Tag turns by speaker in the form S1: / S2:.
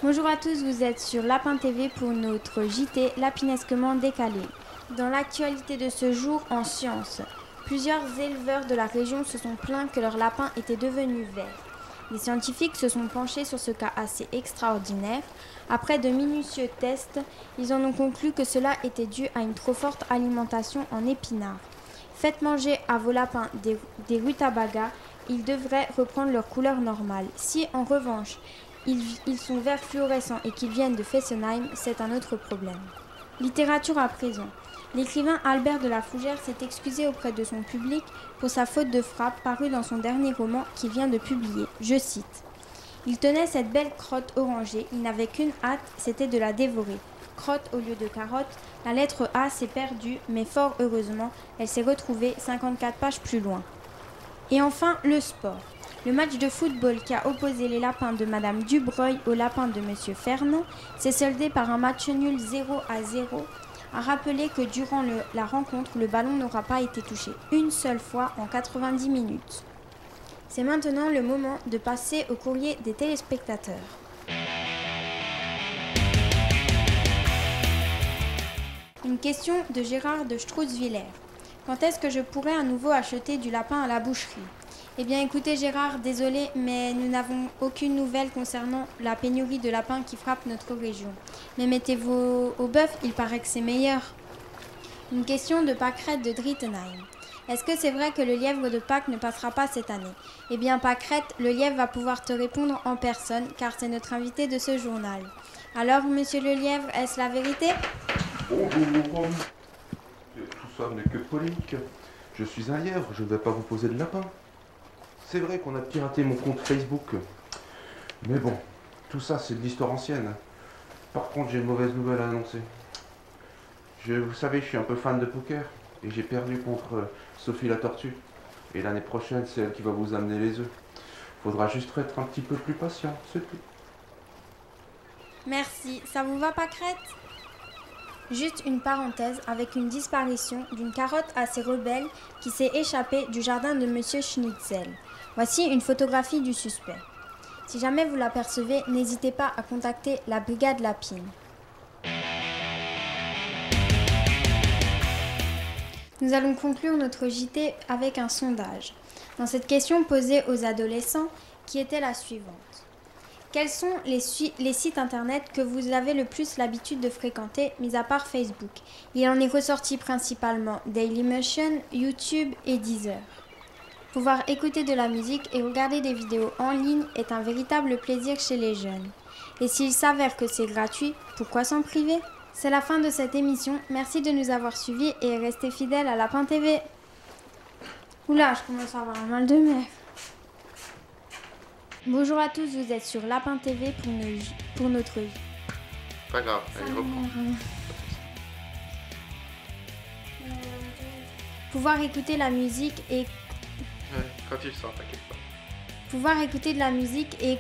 S1: Bonjour à tous, vous êtes sur Lapin TV pour notre JT Lapinesquement décalé. Dans l'actualité de ce jour en sciences, plusieurs éleveurs de la région se sont plaints que leurs lapins étaient devenus verts. Les scientifiques se sont penchés sur ce cas assez extraordinaire. Après de minutieux tests, ils en ont conclu que cela était dû à une trop forte alimentation en épinards. Faites manger à vos lapins des rutabagas, ils devraient reprendre leur couleur normale. Si en revanche, ils sont verts fluorescents et qu'ils viennent de Fessenheim, c'est un autre problème. Littérature à présent. L'écrivain Albert de la Fougère s'est excusé auprès de son public pour sa faute de frappe parue dans son dernier roman qu'il vient de publier. Je cite. Il tenait cette belle crotte orangée, il n'avait qu'une hâte, c'était de la dévorer. Crotte au lieu de carotte, la lettre A s'est perdue, mais fort heureusement, elle s'est retrouvée 54 pages plus loin. Et enfin, le sport. Le match de football qui a opposé les lapins de Madame Dubreuil aux lapins de Monsieur Fernand s'est soldé par un match nul 0-0. A rappeler que durant la rencontre, le ballon n'aura pas été touché une seule fois en 90 minutes. C'est maintenant le moment de passer au courrier des téléspectateurs. Une question de Gérard de Strauss-Villers. Quand est-ce que je pourrai à nouveau acheter du lapin à la boucherie ? Eh bien écoutez Gérard, désolé, mais nous n'avons aucune nouvelle concernant la pénurie de lapins qui frappe notre région. Mais mettez-vous au bœuf, il paraît que c'est meilleur. Une question de Pâquerette de Drittenheim. Est-ce que c'est vrai que le lièvre de Pâques ne passera pas cette année ? Eh bien Pâquerette, le lièvre va pouvoir te répondre en personne, car c'est notre invité de ce journal. Alors, monsieur le lièvre, est-ce la vérité ?
S2: Bonjour. Tout ça n'est que polémique. Je suis un lièvre, je ne vais pas vous poser de lapin. C'est vrai qu'on a piraté mon compte Facebook. Mais bon, tout ça c'est de l'histoire ancienne. Par contre, j'ai une mauvaise nouvelle à annoncer. Vous savez, je suis un peu fan de poker et j'ai perdu contre Sophie la tortue. Et l'année prochaine, c'est elle qui va vous amener les œufs. Faudra juste être un petit peu plus patient, c'est tout.
S1: Merci, ça vous va Pâquerette ? Juste une parenthèse avec une disparition d'une carotte assez rebelle qui s'est échappée du jardin de Monsieur Schnitzel. Voici une photographie du suspect. Si jamais vous l'apercevez, n'hésitez pas à contacter la brigade Lapine. Nous allons conclure notre JT avec un sondage. Dans cette question posée aux adolescents, qui était la suivante. Quels sont les sites internet que vous avez le plus l'habitude de fréquenter, mis à part Facebook ? Il en est ressorti principalement Dailymotion, YouTube et Deezer. Pouvoir écouter de la musique et regarder des vidéos en ligne est un véritable plaisir chez les jeunes. Et s'il s'avère que c'est gratuit, pourquoi s'en priver ? C'est la fin de cette émission. Merci de nous avoir suivis et restez fidèles à Lapin TV. Oula, je commence à avoir un mal de mer. Bonjour à tous, vous êtes sur Lapin TV pour notre vie.
S2: Pas grave, allez, reprends.
S1: Pouvoir écouter la musique et...
S2: Ouais, quand il sort, t'inquiète pas.
S1: Pouvoir écouter de la musique et